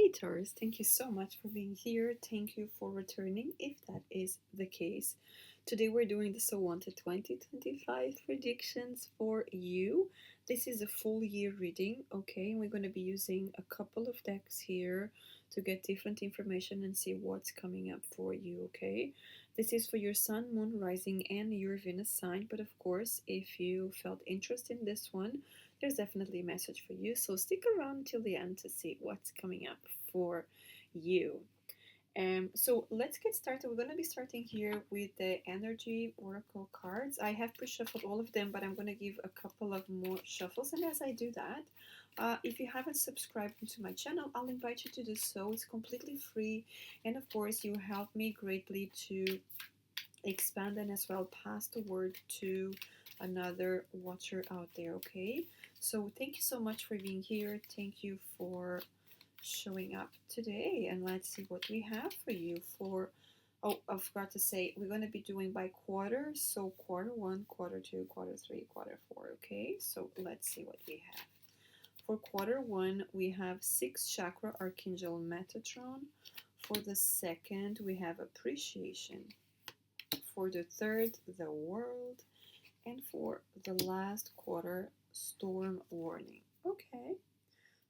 Hey Taurus, thank you so much for being here. Thank you for returning if that is the case. Today we're doing the So Wanted 2025 predictions for you. This is a full year reading, okay? We're going to be using a couple of decks here to get different information and see what's coming up for you, okay? This is for your Sun, Moon, Rising, and your Venus sign, but of course, if you felt interest in this one, there's definitely a message for you. So stick around till the end to see what's coming up for you. So let's get started. We're going to be starting here with the energy oracle cards. I have pre-shuffled all of them, but I'm going to give a couple of more shuffles. And as I do that, if you haven't subscribed to my channel, I'll invite you to do so. It's completely free. And of course, you help me greatly to expand and as well pass the word to another watcher out there, okay? So thank you so much for being here. Thank you for showing up today, and let's see what we have for you for I forgot to say we're going to be doing by quarter, so quarter 1, quarter 2, quarter 3, quarter 4, okay? So let's see what we have. For quarter 1 we have 6th chakra archangel Metatron. For the second we have appreciation. For the third, the world. And for the last quarter, storm warning. Okay,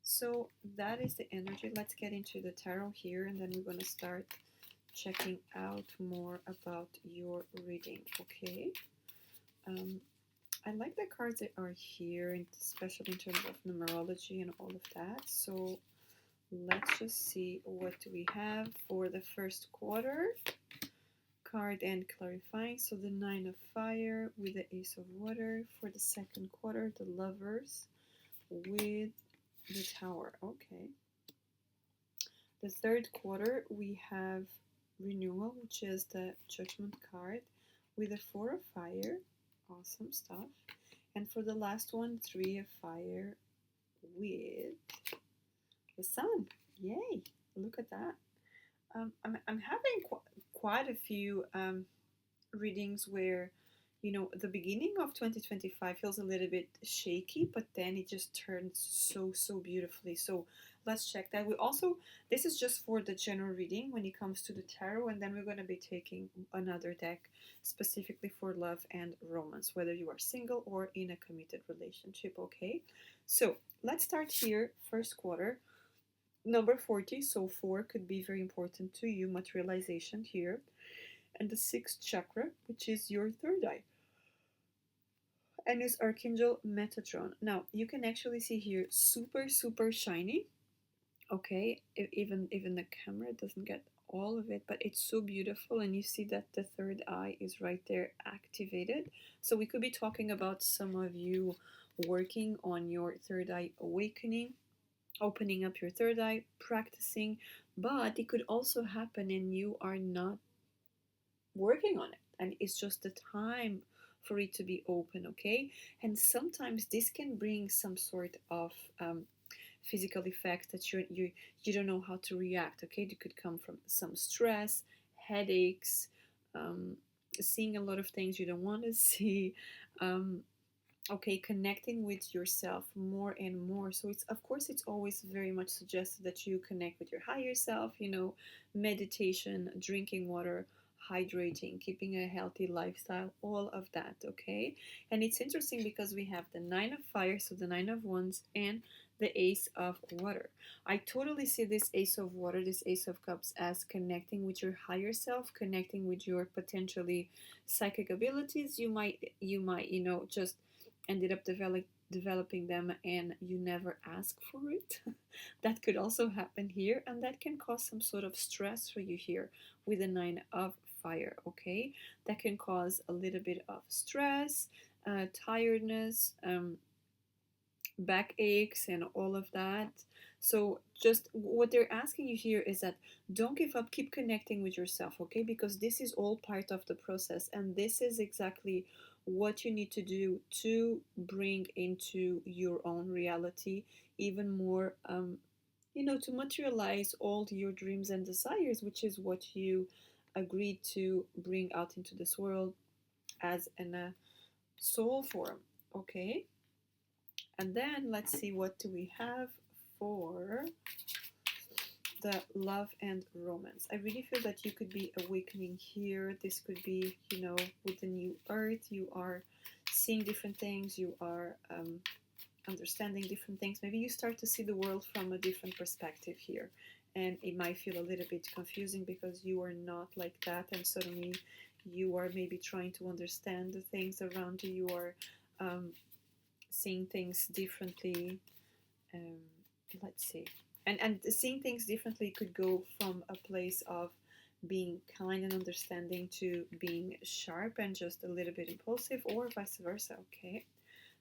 so that is the energy. Let's get into the tarot here, and then we're going to start checking out more about your reading. Okay, I like the cards that are here, especially in terms of numerology and all of that. So let's just see what we have for the first quarter. Card and clarifying. So the 9 of fire with the ace of water. For the second quarter, the lovers with the tower. Okay. The third quarter we have renewal, which is the judgment card with the 4 of fire. Awesome stuff. And for the last one, 3 of fire with the sun. Yay, look at that. I'm having quite a few readings where, you know, the beginning of 2025 feels a little bit shaky, but then it just turns so beautifully. So let's check that. We also, this is just for the general reading when it comes to the tarot, and then we're going to be taking another deck specifically for love and romance, whether you are single or in a committed relationship. Okay, so let's start here. First quarter, number 40, so 4 could be very important to you, materialization here. And the 6th chakra, which is your third eye, and is Archangel Metatron. Now you can actually see here super shiny. Okay, even the camera doesn't get all of it, but it's so beautiful, and you see that the third eye is right there activated. So we could be talking about some of you working on your third eye awakening, opening up your third eye, practicing, but it could also happen and you are not working on it, and it's just the time for it to be open, okay? And sometimes this can bring some sort of physical effects that you don't know how to react, okay? It could come from some stress, headaches, seeing a lot of things you don't want to see, okay, connecting with yourself more and more. So it's, of course, it's always very much suggested that you connect with your higher self, you know, meditation, drinking water, hydrating, keeping a healthy lifestyle, all of that, okay? And it's interesting because we have the 9 of fire, so the 9 of wands, and the ace of water. I totally see this ace of water, this ace of cups, as connecting with your higher self, connecting with your potentially psychic abilities. You might, you know, just ended up developing them and you never ask for it. That could also happen here, and that can cause some sort of stress for you here with the 9 of fire, okay? That can cause a little bit of stress, tiredness, backaches, and all of that. So just what they're asking you here is that don't give up, keep connecting with yourself, okay? Because this is all part of the process, and this is exactly what you need to do to bring into your own reality even more, you know, to materialize all your dreams and desires, which is what you agreed to bring out into this world as in a soul form, okay? And then let's see, what do we have for the love and romance. I really feel that you could be awakening here. This could be, with the new earth, you are seeing different things, you are understanding different things. Maybe you start to see the world from a different perspective here. And it might feel a little bit confusing because you are not like that, and suddenly you are maybe trying to understand the things around you. You are um, seeing things differently. Um, let's see. And seeing things differently could go from a place of being kind and understanding to being sharp and just a little bit impulsive, or vice versa. Okay,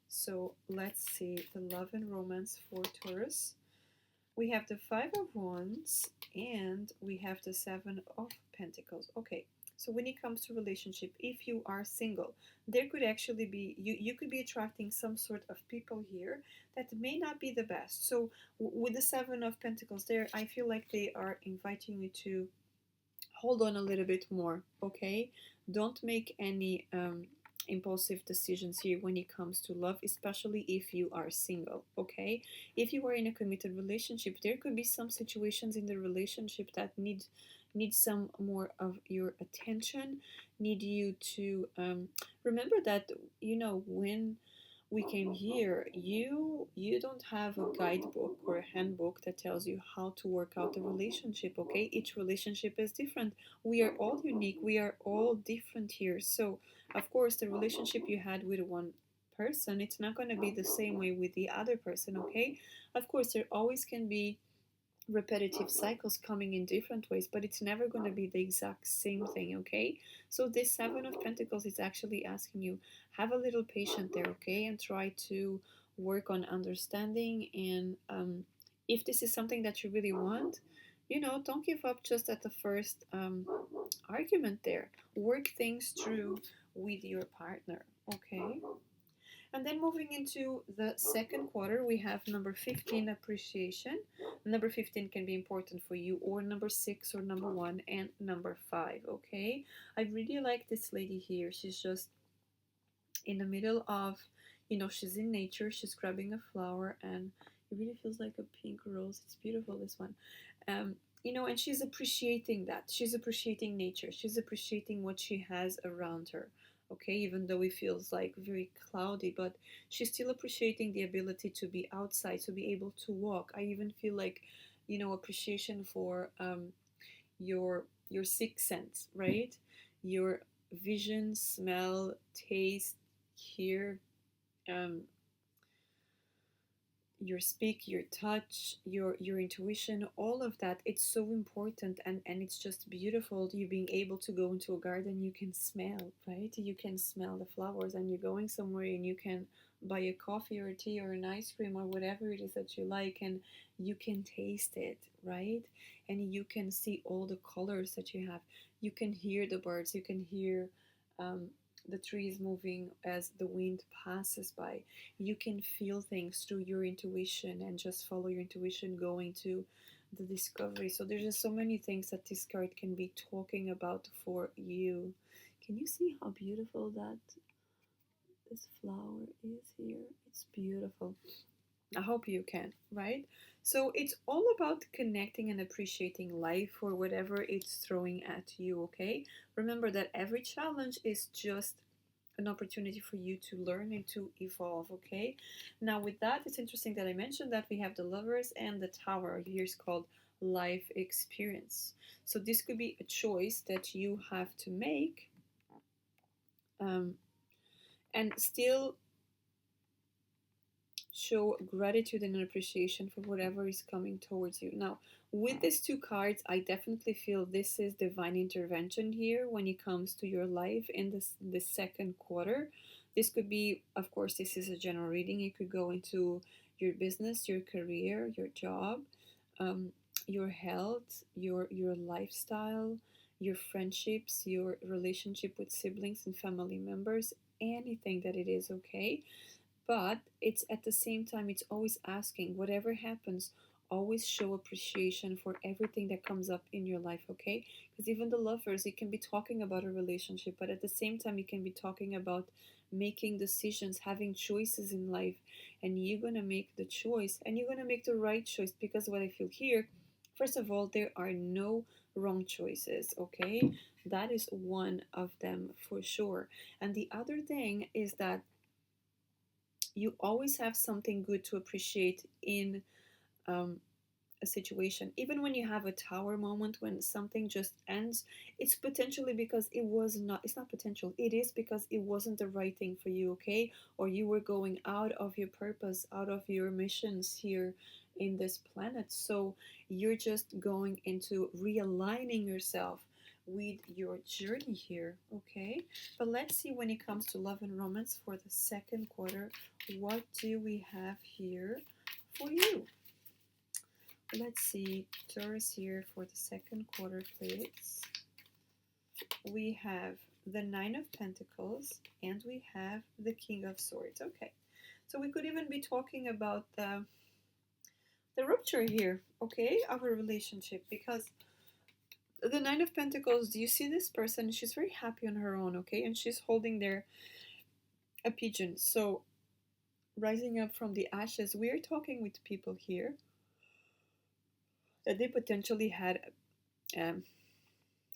so let's see the love and romance for Taurus. We have the Five of Wands and we have the Seven of Pentacles. Okay, so when it comes to relationship, if you are single, there could actually be, you could be attracting some sort of people here that may not be the best. So with the Seven of Pentacles there, I feel like they are inviting you to hold on a little bit more, okay? Don't make any impulsive decisions here when it comes to love, especially if you are single, okay? If you are in a committed relationship, there could be some situations in the relationship that need some more of your attention, need you to remember that, when we came here, you don't have a guidebook or a handbook that tells you how to work out a relationship, okay? Each relationship is different. We are all unique, we are all different here. So of course the relationship you had with one person, it's not going to be the same way with the other person, okay? Of course there always can be repetitive cycles coming in different ways, but it's never going to be the exact same thing, okay? So this Seven of Pentacles is actually asking you, have a little patience there, okay? And try to work on understanding. And if this is something that you really want, don't give up just at the first argument there. Work things through with your partner, okay? And then moving into the second quarter, we have number 15, appreciation. Number 15 can be important for you, or number 6, or number 1, and number 5, okay? I really like this lady here. She's just in the middle of, she's in nature, she's grabbing a flower, and it really feels like a pink rose. It's beautiful, this one. And she's appreciating that. She's appreciating nature. She's appreciating what she has around her, okay? Even though it feels like very cloudy, but she's still appreciating the ability to be outside, to be able to walk. I even feel like, appreciation for your sixth sense, right? Your vision, smell, taste, hear, um, your speak, your touch, your intuition, all of that. It's so important, and it's just beautiful. You being able to go into a garden, you can smell, right? You can smell the flowers, and you're going somewhere and you can buy a coffee or a tea or an ice cream or whatever it is that you like, and you can taste it, right? And you can see all the colors that you have. You can hear the birds, you can hear the trees moving as the wind passes by. You can feel things through your intuition and just follow your intuition going to the discovery. So there's just so many things that this card can be talking about for you. Can you see how beautiful that this flower is here? It's beautiful. I hope you can, right? So it's all about connecting and appreciating life for whatever it's throwing at you, okay? Remember that every challenge is just an opportunity for you to learn and to evolve, okay? Now with that, it's interesting that I mentioned that we have the Lovers and the Tower. Here's called life experience. So this could be a choice that you have to make, and still show gratitude and appreciation for whatever is coming towards you. Now, with these two cards, I definitely feel this is divine intervention here when it comes to your life in this second quarter. This could be, of course, this is a general reading. It could go into your business, your career, your job, your health, your lifestyle, your friendships, your relationship with siblings and family members, anything that it is, okay? But it's at the same time, it's always asking, whatever happens, always show appreciation for everything that comes up in your life, okay? Because even the Lovers, it can be talking about a relationship, but at the same time, it can be talking about making decisions, having choices in life, and you're gonna make the choice, and you're gonna make the right choice. Because what I feel here, First of all, there are no wrong choices, okay? That is one of them for sure. And the other thing is that you always have something good to appreciate in um, a situation. Even when you have a tower moment, when something just ends, it's potentially because it was not, it's not potential, it is because it wasn't the right thing for you, okay? Or you were going out of your purpose, out of your missions here in this planet. So you're just going into realigning yourself with your journey here, okay? But let's see, when it comes to love and romance for the second quarter, what do we have here for you? Let's see, Taurus here for the second quarter, please. We have the Nine of Pentacles and we have the King of Swords. Okay, so we could even be talking about the rupture here, okay, of a relationship, because the Nine of Pentacles, do you see this person? She's very happy on her own, okay, and she's holding there a pigeon. So rising up from the ashes, we are talking with people here that they potentially had um,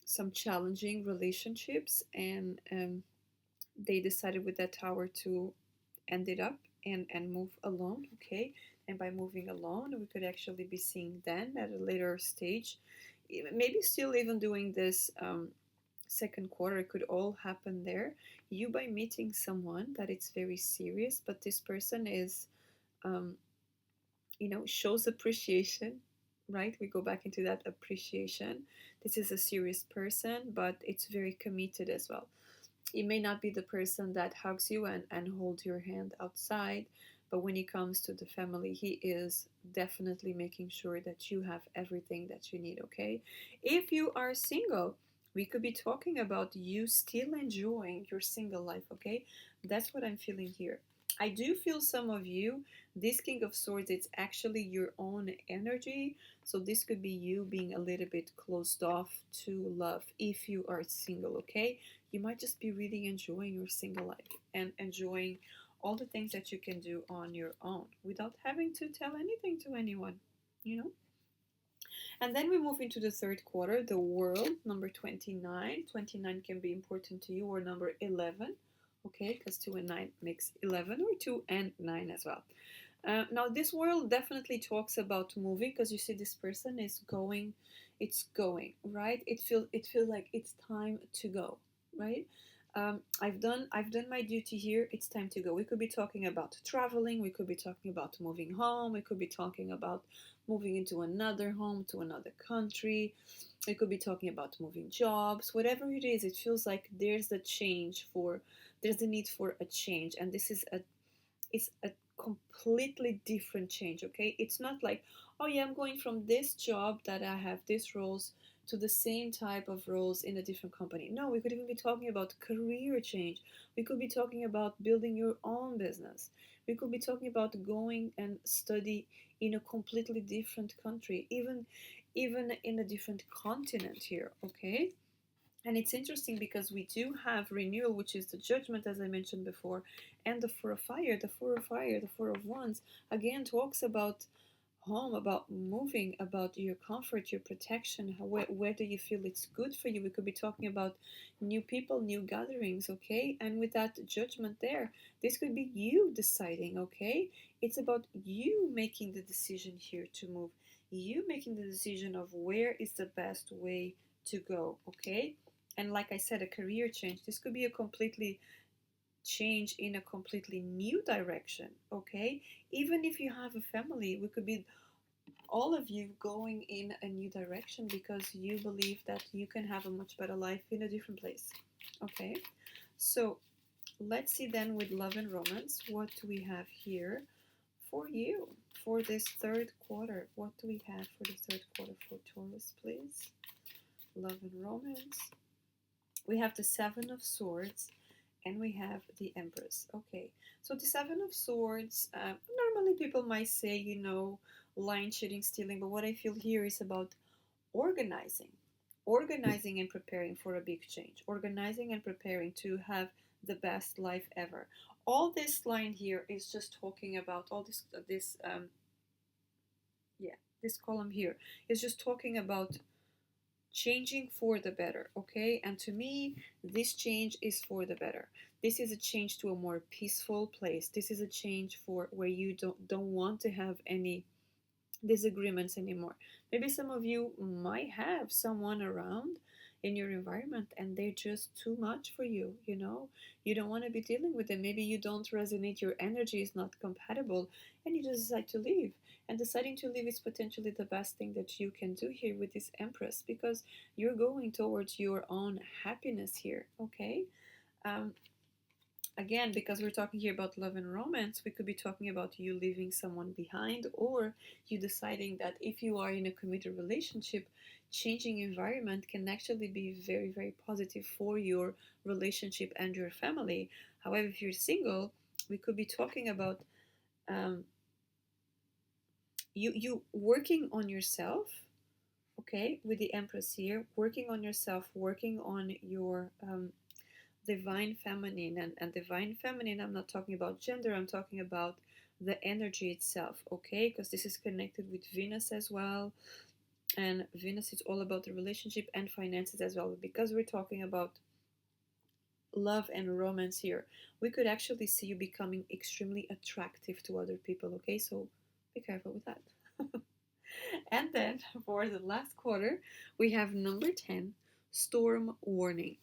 some challenging relationships, and they decided with that tower to end it up and move alone, okay? And by moving alone, we could actually be seeing then at a later stage, maybe still even doing this second quarter, it could all happen there, you by meeting someone that it's very serious, but this person is um, shows appreciation, right? We go back into that appreciation. This is a serious person, but it's very committed as well. It may not be the person that hugs you and holds your hand outside, but when it comes to the family, he is definitely making sure that you have everything that you need, okay? If you are single, we could be talking about you still enjoying your single life, okay? That's what I'm feeling here. I do feel some of you, this King of Swords, it's actually your own energy. So this could be you being a little bit closed off to love if you are single, okay? You might just be really enjoying your single life and enjoying all the things that you can do on your own without having to tell anything to anyone, you know? And then we move into the third quarter, the world, number 29. 29 can be important to you, or number 11, okay? Because 2 and 9 makes 11, or 2 and 9 as well. Now, this world definitely talks about moving, because you see this person is going, it's going, right? It feels like it's time to go, right? I've done my duty here. It's time to go. We could be talking about traveling. We could be talking about moving home. We could be talking about moving into another home, to another country. We could be talking about moving jobs. Whatever it is, it feels like there's the need for a change, and this is a completely different change, okay? It's not like, oh yeah, I'm going from this job that I have these roles to the same type of roles in a different company. No, we could even be talking about career change. We could be talking about building your own business. We could be talking about going and study in a completely different country, even in a different continent here, okay? And it's interesting because we do have renewal, which is the judgment, as I mentioned before, and the four of fire. The four of fire, the four of wands, again talks about home, about moving, about your comfort, your protection, where do you feel it's good for you. We could be talking about new people, new gatherings, okay? And with that judgment there, this could be you deciding, okay? It's about you making the decision here to move, you making the decision of where is the best way to go, okay? And like I said, a career change, this could be a completely change in a completely new direction, okay? Even if you have a family, we could be all of you going in a new direction because you believe that you can have a much better life in a different place, okay? So let's see then with love and romance, what do we have here for you for this third quarter? What do we have for the third quarter for Taurus, please? Love and romance. We have the Seven of Swords and we have the Empress. Okay, so the Seven of Swords, normally people might say, lying, cheating, stealing, but what I feel here is about organizing. Organizing and preparing for a big change. Organizing and preparing to have the best life ever. All this line here is just talking about all this, yeah, This column here is just talking about changing for the better, okay? And to me, this change is for the better. This is a change to a more peaceful place. This is a change for where you don't want to have any disagreements anymore. Maybe some of you might have someone around in your environment and they're just too much for you, you know? You don't want to be dealing with them. Maybe you don't resonate, your energy is not compatible, and you just decide to leave. And deciding to leave is potentially the best thing that you can do here with this Empress, because you're going towards your own happiness here, okay? Um, Again, because we're talking here about love and romance, we could be talking about you leaving someone behind, or you deciding that if you are in a committed relationship, changing environment can actually be very, very positive for your relationship and your family. However, if you're single, we could be talking about um, you working on yourself, okay, with the Empress here, working on yourself, working on your divine feminine. And divine feminine, I'm not talking about gender, I'm talking about the energy itself, okay? Because this is connected with Venus as well, and Venus is all about the relationship and finances as well. Because we're talking about love and romance here, we could actually see you becoming extremely attractive to other people, okay? So be careful with that. And then for the last quarter, we have number 10, storm warning.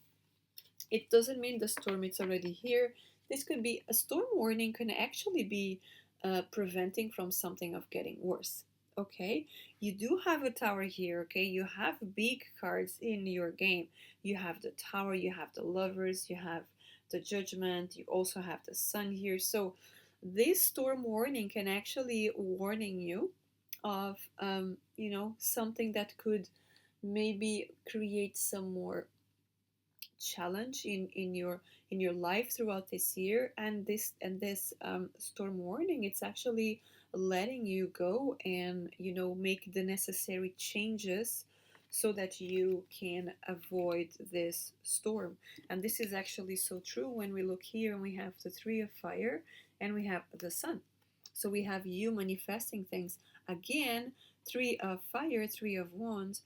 It doesn't mean the storm is already here. This could be a storm warning, can actually be preventing from something of getting worse. Okay, you do have a tower here. Okay, you have big cards in your game. You have the tower, you have the lovers, you have the judgment, you also have the sun here. So this storm warning can actually warning you of something that could maybe create some more challenge in your life throughout this year. And this storm warning, it's actually letting you go and make the necessary changes so that you can avoid this storm. And this is actually so true when we look here and we have the three of fire and we have the sun. So we have you manifesting things again. Three of fire, three of wands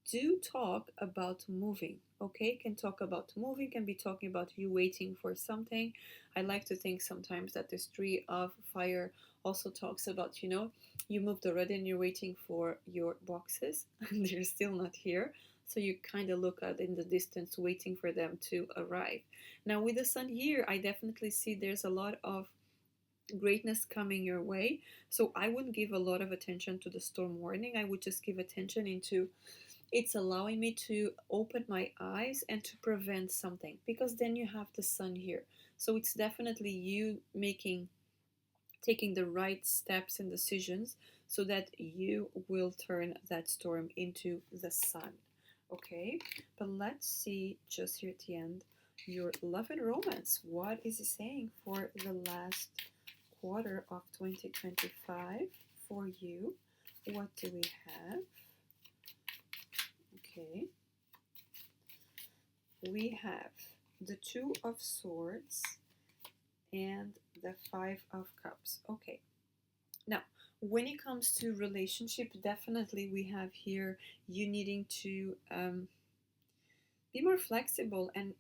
do talk about moving, okay? Can talk about moving, can be talking about you waiting for something. I like to think sometimes that this tree of fire also talks about, you moved already and you're waiting for your boxes and they're still not here. So you kind of look at in the distance waiting for them to arrive. Now with the sun here, I definitely see there's a lot of greatness coming your way. So I wouldn't give a lot of attention to the storm warning. I would just give attention into it's allowing me to open my eyes and to prevent something, because then you have the sun here. So it's definitely you taking the right steps and decisions so that you will turn that storm into the sun. Okay, but let's see just here at the end your love and romance. What is it saying for the last quarter of 2025 for you? What do we have? Okay, we have the Two of Swords and the Five of Cups. Okay, now when it comes to relationship, definitely we have here you needing to be more flexible and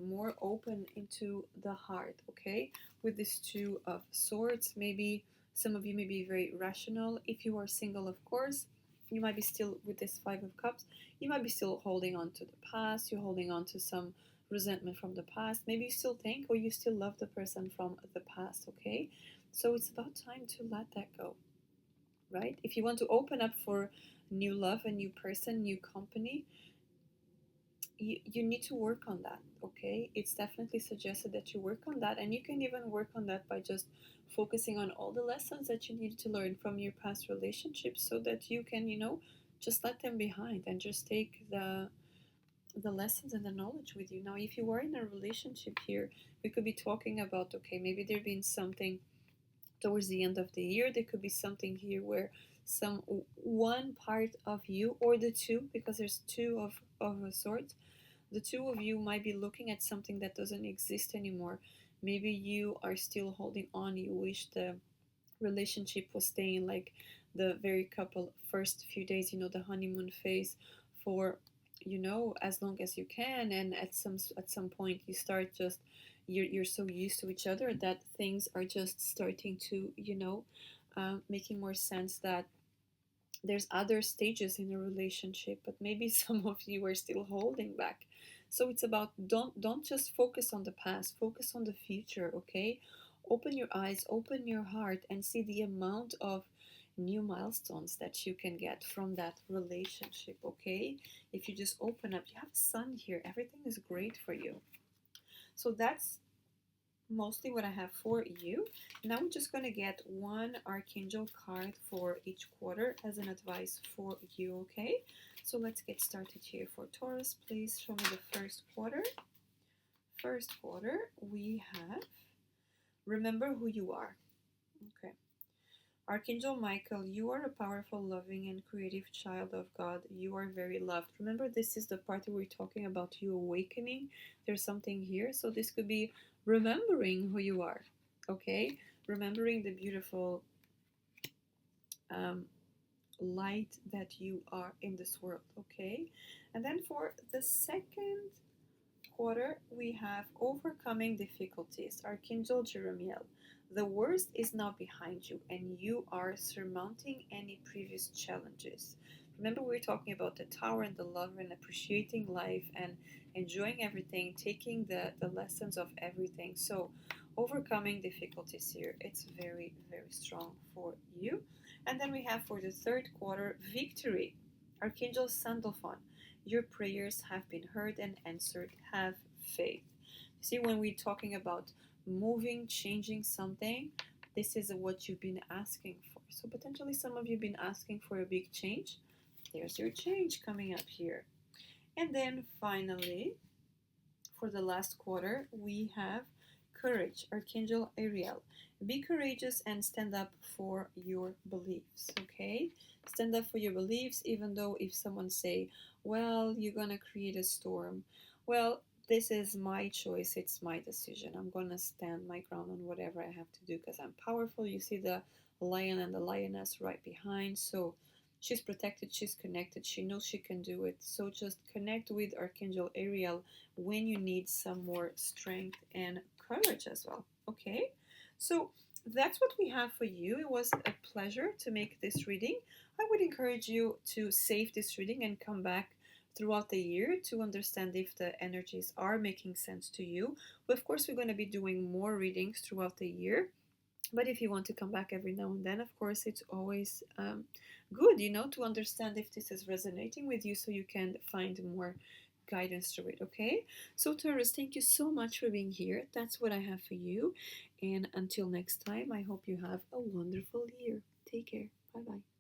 more open into the heart, okay? With this Two of Swords, maybe some of you may be very rational. If you are single, of course, you might be still with this Five of Cups. You might be still holding on to the past. You're holding on to some resentment from the past. Maybe you still think or you still love the person from the past, okay? So it's about time to let that go, right? If you want to open up for new love, a new person, new company, you need to work on that, okay? It's definitely suggested that you work on that, and you can even work on that by just focusing on all the lessons that you need to learn from your past relationships so that you can just let them behind and just take the lessons and the knowledge with you. Now if you are in a relationship here, we could be talking about, okay, maybe there been something towards the end of the year. There could be something here where some one part of you, or the two, because there's two of a sort, the two of you might be looking at something that doesn't exist anymore. Maybe you are still holding on. You wish the relationship was staying like the very couple first few days, the honeymoon phase, for as long as you can, and at some point you start just you're so used to each other that things are just starting to making more sense, that there's other stages in a relationship, but maybe some of you are still holding back. So it's about, don't just focus on the past, focus on the future. Okay, open your eyes, open your heart, and see the amount of new milestones that you can get from that relationship. Okay, if you just open up, you have sun here, everything is great for you. So that's mostly what I have for you. Now we're just going to get one archangel card for each quarter as an advice for you, okay? So let's get started here. For Taurus, please show me the first quarter. First quarter, we have remember who you are. Okay. Archangel Michael, you are a powerful, loving, and creative child of God. You are very loved. Remember, this is the part where we're talking about you awakening. There's something here. So this could be remembering who you are, okay? Remembering the beautiful light that you are in this world, okay? And then for the second quarter, we have overcoming difficulties. Archangel Jeremiel, the worst is now behind you, and you are surmounting any previous challenges. Remember, we were talking about the tower and the love and appreciating life and enjoying everything, taking the lessons of everything. So, overcoming difficulties here, it's very, very strong for you. And then we have for the third quarter, victory. Archangel Sandalphon, your prayers have been heard and answered. Have faith. See, when we're talking about moving, changing something, this is what you've been asking for. So potentially some of you have been asking for a big change. There's your change coming up here. And then finally, for the last quarter, we have courage. Archangel Ariel. Be courageous and stand up for your beliefs, okay? Stand up for your beliefs, even though if someone say, well, you're gonna create a storm. Well, this is my choice, it's my decision. I'm gonna stand my ground on whatever I have to do because I'm powerful. You see the lion and the lioness right behind. So she's protected, she's connected, she knows she can do it. So just connect with Archangel Ariel when you need some more strength and courage as well. Okay, so that's what we have for you. It was a pleasure to make this reading. I would encourage you to save this reading and come back throughout the year to understand if the energies are making sense to you. But of course, we're going to be doing more readings throughout the year. But if you want to come back every now and then, of course, it's always good, to understand if this is resonating with you so you can find more guidance through it, okay? So, Taurus, thank you so much for being here. That's what I have for you. And until next time, I hope you have a wonderful year. Take care. Bye bye.